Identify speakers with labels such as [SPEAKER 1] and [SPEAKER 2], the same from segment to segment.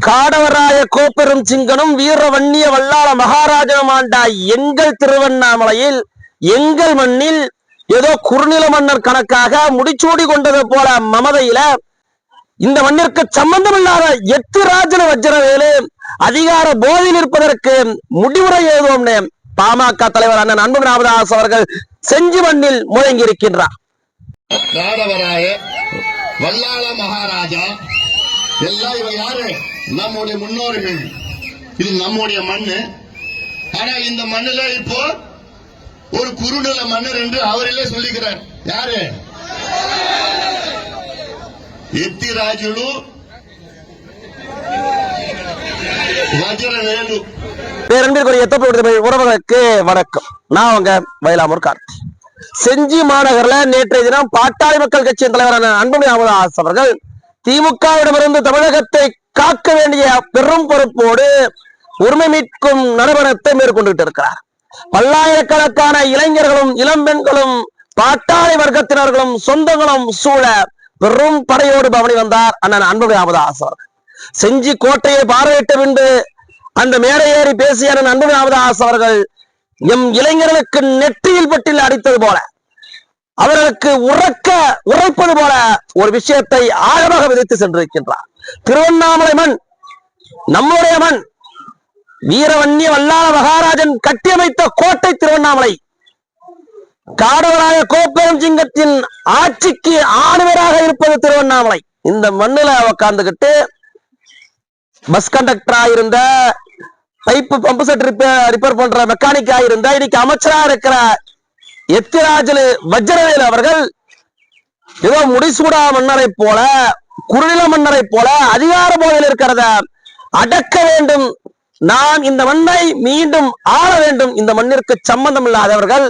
[SPEAKER 1] காடவராய கோப்பெரும் சிங்கனும் வீர வன்னிய வல்லாள மகாராஜனும் ஆண்டா எங்கள் திருவண்ணாமலையில் எங்கள் மண்ணில் ஏதோ குறுநில மன்னர் கணக்காக முடிச்சூடி கொண்டது போல மமதையில இந்த மண்ணிற்கு சம்பந்தம் இல்லாத எத்திராஜன வஜ்ரவேலு அதிகார போதையில் இருப்பதற்கு முடிவுரை எழுதுவோம்னு பாமக தலைவர் அண்ணன் அன்பு ராமதாஸ் அவர்கள் செஞ்சி மண்ணில் முழங்கி இருக்கின்றார்.
[SPEAKER 2] காடவராய வல்லாள மகாராஜா எல்லாம் இவங்க யாரு? நம்முடைய முன்னோர்கள். இது நம்முடைய மண்ணு. ஆனா இந்த மண்ணுல இப்போ ஒரு குறுநில மன்னர் என்று அவரிலே சொல்லிக்கிறார். யாரு? எத்திராஜுலு வஜ்ரவேலு.
[SPEAKER 1] பேரன்பிற்குரிய உறவுகளுக்கு வணக்கம். நான் உங்க வயலாமூர் கார்த்தி. செஞ்சி மாநகர்ல நேற்றைய தினம் பாட்டாளி மக்கள் கட்சியின் தலைவரான அன்புமணி ராமதாஸ் அவர்கள் திமுகவிடமிருந்து தமிழகத்தை காக்க வேண்டிய பெரும் பொறுப்போடு உரிமை மீட்கும் நடவடிக்கை மேற்கொண்டு இருக்கிறார். பல்லாயிரக்கணக்கான இளைஞர்களும் இளம்பெண்களும் பாட்டாளி வர்க்கத்தினர்களும் சொந்தங்களும் சூழ பெரும் படையோடு பவனி வந்தார் அண்ணன் அன்புமணி ராமதாஸ் அவர்கள். செஞ்சி கோட்டையை பார்வையிட்ட பின்பு அந்த மேடை ஏறி பேசிய அண்ணன் அன்புமணி ராமதாஸ் அவர்கள் எம் இளைஞர்களுக்கு நெற்றியில் பட்டில் அடித்தது போல, அவர்களுக்கு உரைப்பது போல ஒரு விஷயத்தை ஆழமாக விதைத்து சென்றிருக்கின்றார். திருவண்ணாமலை மண் நம்முடைய மண். வீரவன்னிய வல்லாள மகாராஜன் கட்டியமைத்த கோட்டை திருவண்ணாமலை. காடவராய கோப்பெரும் சிங்கத்தின் ஆட்சிக்கு ஆணிவராக இருப்பது திருவண்ணாமலை. இந்த மண்ணுல உட்கார்ந்துகிட்டு பஸ் கண்டக்டரா இருந்த, பைப்பு பம்பு செட் ரிப்பேர் பண்ற மெக்கானிக்கா இருந்த, இன்னைக்கு அமைச்சரா இருக்கிற எத்திராஜலு வஜ்ரவேலு அவர்கள் ஏதோ முடிசூடா மன்னரை போல, குறுநில மன்னரை போல அதிகார போதையில் இருக்கிறத அடக்க வேண்டும், நாம் இந்த மண்ணை மீண்டும் ஆள வேண்டும், இந்த மண்ணிற்கு சம்பந்தம் இல்லாதவர்கள்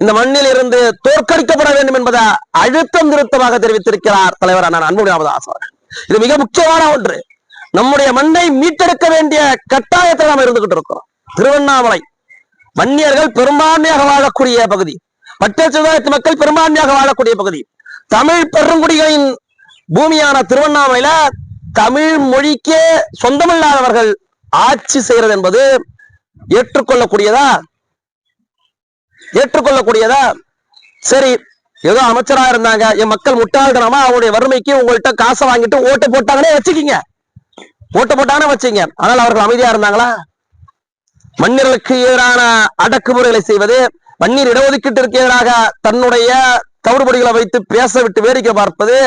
[SPEAKER 1] இந்த மண்ணில் இருந்து தோற்கடிக்கப்பட வேண்டும் என்பதை அழுத்தம் திருத்தமாக தெரிவித்திருக்கிறார் தலைவர் அண்ணன் அன்புமணி ராமதாஸ் அவர்கள். இது மிக முக்கியமான ஒன்று. நம்முடைய மண்ணை மீட்டெடுக்க வேண்டிய கட்டாயத்தில் நாம் இருந்துகிட்டு இருக்கிறோம். திருவண்ணாமலை வன்னியர்கள் பெரும்பான்மையாக வாழக்கூடிய பகுதி, பட்டியல் சமுதாயத்து மக்கள் பெரும்பான்மையாக வாழக்கூடிய பகுதி, தமிழ் பெருங்குடிகளின் பூமியான திருவண்ணாமலையில தமிழ் மொழிக்கே சொந்தமில்லாதவர்கள் ஆட்சி செய்யறது என்பது ஏற்றுக்கொள்ளக்கூடியதா? சரி, ஏதோ அமைச்சரா இருந்தாங்க, என் மக்கள் முட்டாள்தனமா அவங்களுடைய வறுமைக்கு உங்கள்கிட்ட காசை வாங்கிட்டு ஓட்டு போட்டாங்கன்னே வச்சுக்கீங்க, ஓட்டு போட்டாங்கன்னு வச்சுங்க. ஆனால் அவர்கள் அமைதியா இருந்தாங்களா? மன்னியர்களுக்கு எதிரான அடக்குமுறைகளை செய்வது, மன்னியர் இடஒதுக்கீட்டிற்கு எதிராக தன்னுடைய தவறுபடிகளை வைத்து பேச விட்டு வேடிக்கை பார்ப்பது,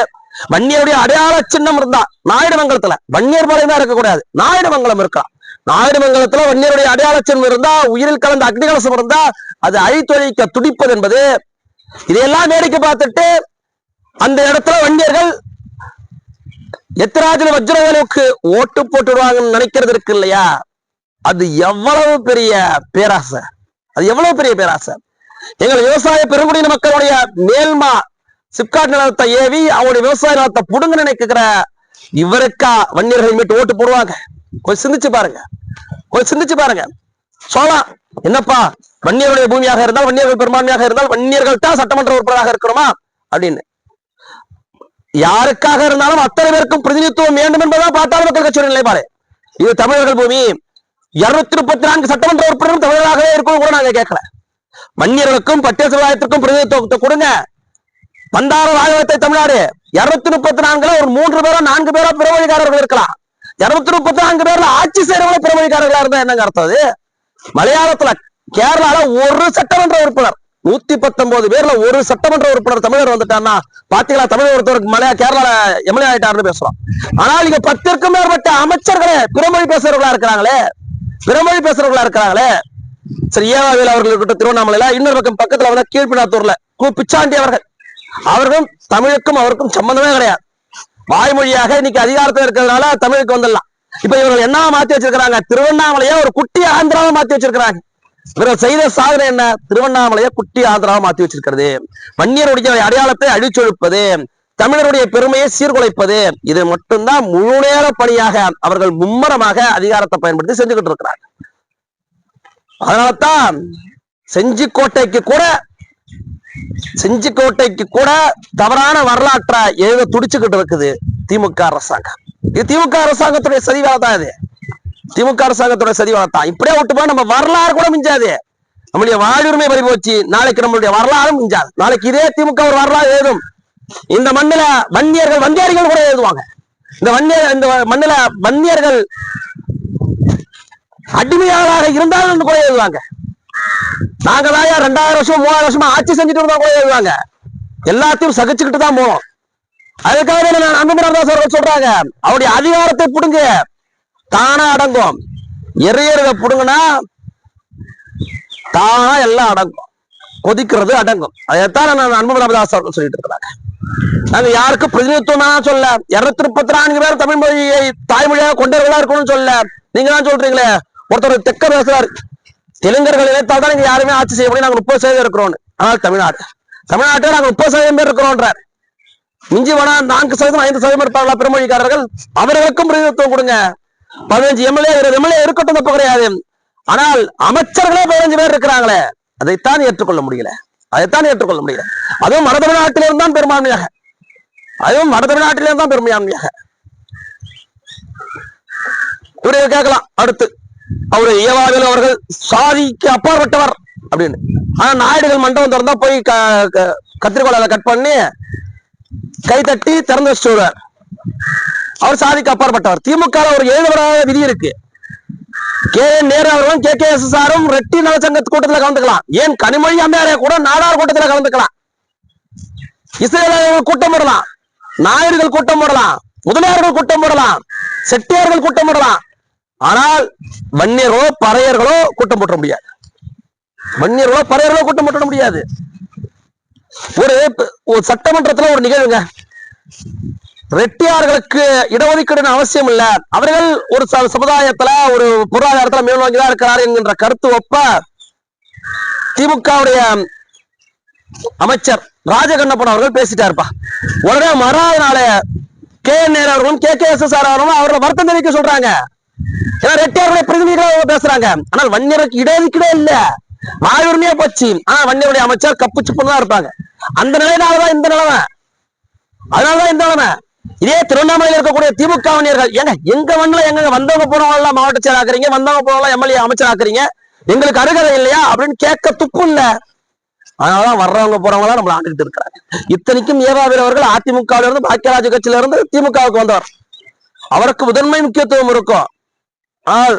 [SPEAKER 1] வன்னியருடைய அடையாள சின்னம் இருந்தா நாயுடுமங்கலத்துல, வன்னியர் பாளையம் தான் இருக்கக்கூடாது, நாயுடுமங்கலம் இருக்கலாம். நாயுடுமங்கலத்துல வன்னியருடைய அடையாள சின்னம் இருந்தா, உயிரில் கலந்த அக்னி கலசம் இருந்தா அது அழித்தொழிக்க துடிப்பது என்பது, இதையெல்லாம் வேடிக்கை பார்த்துட்டு அந்த இடத்துல வன்னியர்கள் எத்திராஜன வஜ்ரவேலுக்கு ஓட்டு போட்டுடுவாங்கன்னு நினைக்கிறது இருக்கு இல்லையா? அது எவ்வளவு பெரிய பேராசை, அது எவ்வளவு பெரிய பேராசை. எங்கள் விவசாய பெருங்குடியின மக்களுடைய மேல்மா சிப்காட் நிலத்தை ஏவி அவருடைய விவசாய நிலத்தை புடுங்க நினைக்கிற இவருக்கா வன்னியர்கள் மீட்டு ஓட்டு போடுவாங்க? கொஞ்சம் சிந்திச்சு பாருங்க, சொல்லலாம். என்னப்பா, வன்னியருடைய பூமியாக இருந்தால், வன்னியர்கள் பெரும்பான்மையாக இருந்தால் வன்னியர்கள் தான் சட்டமன்ற உறுப்பினராக இருக்கிறோமா அப்படின்னு. யாருக்காக இருந்தாலும் அத்தனை பேருக்கும் பிரதிநிதித்துவம் வேண்டும் என்பதுதான் பாட்டாளி மக்கள் கட்சியின் நிலைப்பாடு. இது தமிழர்கள் பூமி, 234 சட்டமன்ற உறுப்பினரும் தமிழர்களாகவே இருக்கும் கூட நாங்க கேட்கல. வன்னியர்களுக்கும் பட்டியல் சமுதாயத்திற்கும் பிரதிநிதித்துவத்தை கொடுங்க. பந்தாரம் ஆய்வகத்தை தமிழ்நாடு 234 ஒரு 3 பேரோ 4 பேரோ பிறமொழிக்காரர்கள் இருக்கலாம். 234 பேர்ல ஆட்சி செய்யறவங்கள பிறமொழிக்காரர்களா இருந்தா என்னங்க அர்த்தம்? அது மலையாளத்துல கேரளால ஒரு சட்டமன்ற உறுப்பினர், 119 பேர்ல ஒரு சட்டமன்ற உறுப்பினர் தமிழர் வந்துட்டான்னா பாத்தீங்களா? தமிழ் ஒருத்தருக்கு கேரளால எம்எல்ஏ ஆயிட்டாருன்னு பேசுறோம். ஆனால் இங்க 10க்கும் மேற்பட்ட அமைச்சர்களே பிறமொழி பேசுறவர்களா இருக்கிறாங்களே. சரி, ஏவாவில் அவர்கள் இருக்கட்டும் திருவண்ணாமலையில, இன்னொரு பக்கம் பக்கத்துல வந்து கீழ்பினாத்தூர்ல பிச்சாண்டி அவர்களும் தமிழுக்கும் அவருக்கும் சம்பந்தமே கிடையாது. வாய்மொழியாக இன்னைக்கு அதிகாரத்தில் இருக்கிறதுனால தமிழுக்கு வந்துடலாம். இப்ப இவர்கள் என்ன மாத்தி வச்சிருக்கிறாங்க? திருவண்ணாமலையை ஒரு குட்டி ஆந்திராவை மாத்தி வச்சிருக்கிறாங்க. இவர்கள் செய்த சாதனை என்ன? திருவண்ணாமலையை குட்டி ஆந்திராவை மாத்தி வச்சிருக்கிறது, வன்னியருடைய அடையாளத்தை அழிச்சொழிப்பது, தமிழருடைய பெருமையை சீர்குலைப்பது. இது மட்டும்தான் முழு நேர பணியாக அவர்கள் மும்மரமாக அதிகாரத்தை பயன்படுத்தி செஞ்சுக்கிட்டு இருக்கிறாங்க. அதனால்தான் செஞ்சி கோட்டைக்கு கூட தவறான வரலாற்றை எழுத துடிச்சுக்கிட்டு இருக்குது. திமுக அரசாங்கம். இது திமுக அரசாங்கத்துடைய சதிவேலை தான். இது திமுக அரசாங்கத்துடைய சதிவேலை தான். இப்படியே விட்டு போய் நம்ம வரலாறு கூட மிஞ்சாது. நம்மளுடைய வாழ்வுரிமை பறி போச்சு. நாளைக்கு நம்மளுடைய வரலாறும் மிஞ்சாது. நாளைக்கு இதே திமுக ஒரு வரலாறு எழுதும். இந்த மண்ணில வன்னியர்கள் கூட எழுதுவாங்க. இந்த மண்ணில வன்னியர்கள் அடிமையாளராக இருந்தாலும் கூட எழுதுவாங்க. நாங்க தான் 2000 வருஷம் 3000 வருஷமா ஆட்சி செஞ்சுட்டு இருந்தா கூட எழுதுவாங்க. எல்லாத்தையும் சகிச்சுக்கிட்டு தான் போனோம். அதுக்காக அன்புமணிதாஸ் அவர்கள் சொல்றாங்க, அவருடைய அதிகாரத்தை புடுங்க தானா அடங்கும், எரியறத புடுங்கன்னா தானா எல்லாம் அடங்கும், கொதிக்கிறது அடங்கும். அதைத்தான் நான் அன்புமணிதாஸ் அவர்கள் சொல்லிட்டு இருக்கிறாங்க. நாங்க யாருக்கும் பிரதிநிதித்துவம் சொல்ல, 234 பேர் தமிழ் மொழியை தாய்மொழியாக கொண்டவர்களா இருக்கணும்னு சொல்ல. நீங்க தான் சொல்றீங்களே, ஒருத்தர் தெற்க பேசுறாரு, தெலுங்கர்கள் இணைத்தால் தான் நீங்க யாருமே ஆட்சி செய்ய முடியும், நாங்க 30% இருக்கிறோம். ஆனால் தமிழ்நாட்டில் நாங்க 30% பேர் இருக்கிறோன்றார். மிஞ்சி வேணா 4% 5% இருப்பாங்களா பெருமொழிக்காரர்கள்? அவர்களுக்கும் பிரதிநிதித்துவம் கொடுங்க. 15 எம்எல்ஏ 20 எம்எல்ஏ இருக்கட்டும், தப்பு கிடையாது. ஆனால் அமைச்சர்களே 15 பேர் இருக்கிறாங்களே, அதைத்தான் ஏற்றுக்கொள்ள முடியல. அதுவும் வட தமிழ்நாட்டிலிருந்து தான் பெரும்பான்மையாக. இவரை கேட்கலாம் அடுத்து, அவரு ஏவாவில் அவர்கள் சாதிக்கு அப்பாற்பட்டவர் அப்படின்னு. ஆனா நாயுடுகள் மண்டபம் திறந்தா போய் கத்திரிக்கோளால கட் பண்ணி கை தட்டி திறந்து வச்சுடுவார். அவர் சாதிக்கு அப்பாற்பட்டவர். திமுக ஒரு எழுதப்படாத விதி இருக்கு. நேரு அவர்களும் KKSSR-ம் ரெட்டி நலச்சங்க கூட்டத்தில் கலந்துக்கலாம். ஏன் கனிமொழி அம்மையாரே கூட நாடார் கூட்டத்தில் கலந்துக்கலாம். இஸ்ரேல் கூட்டம் போடலாம், நாயுடுகள் கூட்டம் போடலாம், முதலியார்கள் கூட்டம் போடலாம், செட்டியார்கள் கூட்டம் போடலாம். ஆனால் வன்னியர்களோ பறையர்களோ கூட்டம் போட்ட முடியாது. ஒரு சட்டமன்றத்துல ஒரு நிகழ்வுங்க, ரெட்டியார்களுக்கு இடஒதுக்கீடு அவசியம் இல்ல, அவர்கள் ஒரு சமுதாயத்துல ஒரு பொருளாதாரத்துல மேல்நோக்கிதான் இருக்கிறார் என்கின்ற கருத்து ஒப்ப திமுகவுடைய அமைச்சர் ராஜகண்ணப்பன் அவர்கள் பேசிட்டாருப்பா. உடனே மறாத நாளே நேரு அவர்களும் KKSSR அவர்களும் அவர்களை வருத்தம் தெரிவிக்க சொல்றாங்க. ஏன்னா ரெட்டியார்களுடைய பிரதிநிதிகளாக பேசுறாங்க. ஆனால் வன்னியருக்கு இடஒதுக்கீடே இல்ல, வாழ்வுரிமையா போச்சு. ஆனா வன்னியருடைய அமைச்சர் கப்பு சுப்புன்னு தான் இருப்பாங்க. அந்த நிலையினாலதான் இந்த நிலைமை. அதனாலதான் இந்த நிலைமை. இதே திருவண்ணாமலையில் இருக்கக்கூடிய திமுக வன்னியர்கள், எங்க மண்ணில் எங்க வந்தவங்க போனவங்க எல்லாம் மாவட்ட செயலர் ஆக்குறீங்க, வந்தவங்க போனவங்க எம்எல்ஏ அமைச்சர் ஆக்குறீங்க, எங்களுக்கு அருகதை இல்லையா அப்படின்னு கேட்க துப்பு இல்ல. அதனாலதான் வர்றவங்க போறவங்க தான் நம்மள ஆண்டுகிட்டு இருக்கிறாங்க. இத்தனைக்கும் ஏவாவில் அவர்கள் அதிமுகவில இருந்து பாக்கியராஜ் கட்சியில இருந்து திமுகவுக்கு வந்தவர். அவருக்கு முதன்மை முக்கியத்துவம் இருக்கும். ஆனால்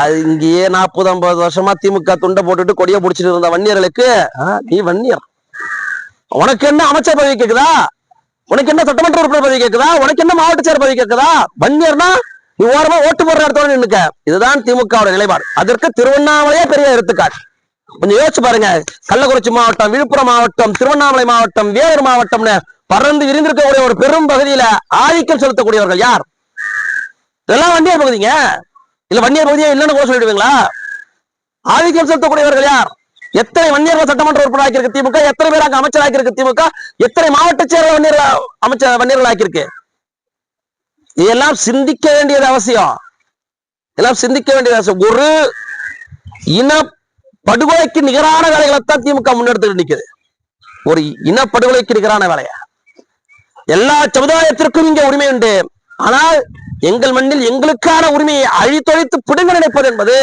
[SPEAKER 1] அது இங்கேயே 40-50 வருஷமா திமுக துண்டை போட்டுட்டு கொடியை பிடிச்சிட்டு இருந்த வன்னியர்களுக்கு, நீ வன்னியர், உனக்கு என்ன அமைச்சர் பதவி கேக்குதா, உனக்கு என்ன சட்டமன்ற உறுப்பினர் பதவி கேக்குதா, உனக்கு என்ன மாவட்ட செயலர் பதவி கேக்குதா? வன்னியர்னா நீ ஓரமா ஓட்டு போடுற இடத்தோட நின்னுக்க. இதுதான் திமுகவோட நிலைப்பாடு. அதற்கு திருவண்ணாமலையே பெரிய எடுத்துக்காட்டு. கொஞ்சம் யோசிச்சு பாருங்க. கள்ளக்குறிச்சி மாவட்டம், விழுப்புரம் மாவட்டம், திருவண்ணாமலை மாவட்டம், வேலூர் மாவட்டம்னு பறந்து விரிந்திருக்கக்கூடிய ஒரு பெரும் பகுதியில ஆதிக்கம் செலுத்தக்கூடியவர்கள் யார்? இதெல்லாம் வன்னியர் பகுதிங்க. இல்ல வன்னியர் பகுதியே இல்லைன்னு கூட சொல்லிடுவீங்களா? ஆதிக்கம் செலுத்தக்கூடியவர்கள் யார்? எத்தனை வன்னியர்கள் சட்டமன்ற உறுப்பினர் ஆக்கியிருக்கு திமுக? எத்தனை பேர் அங்க அமைச்சர் ஆக்கியிருக்கு திமுக? எத்தனை மாவட்ட செயலர் வன்னியர்கள் ஆக்கியிருக்கு? இதெல்லாம் சிந்திக்க வேண்டியது அவசியம். ஒரு இன படுகொலைக்கு நிகரான வேலைகளைத்தான் திமுக முன்னெடுத்து நிற்குது. ஒரு இனப்படுகொலைக்கு நிகரான வேலையா? எல்லா சமுதாயத்திற்கும் இங்க உரிமை உண்டு. ஆனால் எங்கள் மண்ணில் எங்களுக்கான உரிமையை அழித்தொழித்து பிடுங்க நினைப்பது என்பது,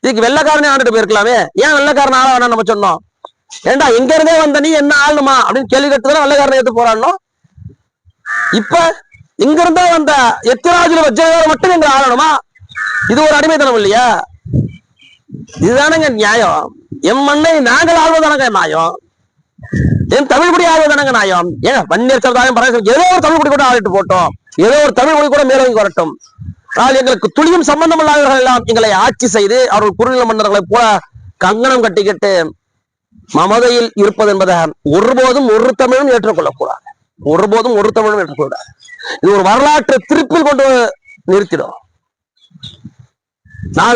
[SPEAKER 1] இதுக்கு வெள்ளக்காரனே ஆண்டுட்டு போயிருக்கலாமே. ஏன் வெள்ளக்காரன் ஆள வேணாம் நம்ம சொன்னோம்? ஏண்டா எங்க இருந்தே வந்த நீ என்ன ஆளணுமா அப்படின்னு கேள்வி கேட்டுதான் வெள்ளக்காரனை எடுத்து போராடணும். இப்ப இங்க இருந்தா வந்த எத்திராஜுல வஜ்ரகாரம் மட்டும் எங்க ஆளணுமா? இது ஒரு அடிமைத்தனம் இல்லையா? இதுதானங்க நியாயம். என் மண்ணை நாங்கள் ஆள்வதானங்க நியாயம். என் தமிழ் குடி ஆள்வதானங்க நியாயம். ஏன் வன்னியர் சமுதாயம் ஏதோ ஒரு தமிழ் குடி கூட ஆளிட்டு போட்டோம், ஏதோ ஒரு தமிழ் மொழி கூட மேலோங்கி வரட்டும். ஆனால் எங்களுக்கு துளியும் சம்பந்தம் இல்லாதவர்கள் எல்லாம் எங்களை ஆட்சி செய்து அவர்கள் குறுநில மன்னர்களை போல கங்கணம் கட்டிக்கிட்டு மமதையில் இருப்பது என்பதை ஒருபோதும் ஒரு தமிழும் ஏற்றுக்கொள்ளக்கூடாது. இது ஒரு வரலாற்று திருப்பில் கொண்டு நிறுத்திடும்.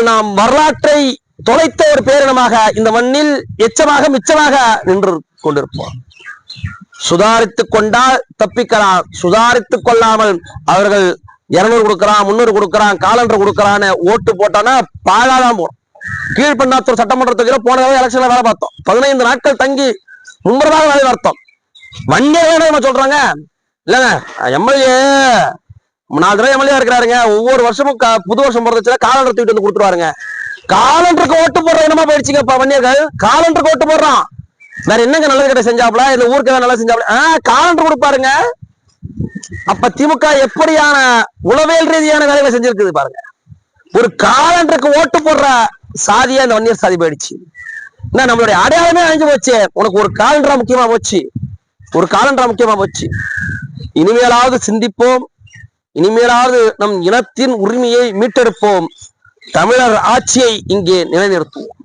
[SPEAKER 1] நாம் வரலாற்றை தொலைத்த ஒரு பேரினமாக இந்த மண்ணில் எச்சமாக மிச்சமாக நின்று கொண்டிருப்போம். சுதாரித்துக் கொண்டால் தப்பிக்கலாம். சுதாரித்துக் கொள்ளாமல் அவர்கள் 200 கொடுக்கறான், 300 கொடுக்கறான், காலண்டர் கொடுக்கறான்னு ஓட்டு போட்டானா பாழாதான் போறோம். கீழ்பண்ணாத்தூர் சட்டமன்றத்துக்கு போன எலெக்ஷன்ல வேலை பார்த்தோம். 15 நாட்கள் தங்கி மும்பரமாக வேலை பார்த்தோம். வன்னியர்கள் நம்ம சொல்றாங்க, இல்லங்க எம்எல்ஏ 4 தடவை எம்எல்ஏ இருக்கிறாருங்க. ஒவ்வொரு வருஷமும் புது வருஷம் பிறந்துச்சுன்னா காலண்டர் தூக்கிட்டு வந்து கொடுத்துருவாருங்க. காலண்டருக்கு ஓட்டு போடுற என்னமா போயிடுச்சுங்க வன்னியர்கள். காலண்டருக்கு ஓட்டு போடுறான். வேற என்னங்க நல்லது கிட்ட செஞ்சாப்ல, இந்த ஊருக்கு நல்லா செஞ்சாப்ல, காலண்டர் கொடுப்பாருங்க. அப்ப திமுக எப்படியான உளவியல் ரீதியான வேலைகளை செஞ்சிருக்குது பாருங்க. ஒரு காலண்டருக்கு ஓட்டு போடுற சாதியா இந்த வன்னியர் சாதி போயிடுச்சு. நம்மளுடைய அடையாளமே அழிஞ்சு போச்சு. உனக்கு ஒரு காலண்டரா முக்கியமா போச்சு, ஒரு காலண்டரா முக்கியமா போச்சு. இனிமேலாவது சிந்திப்போம், இனிமேலாவது நம் இனத்தின் உரிமையை மீட்டெடுப்போம், தமிழர் ஆட்சியை இங்கே நிலைநிறுத்துவோம்.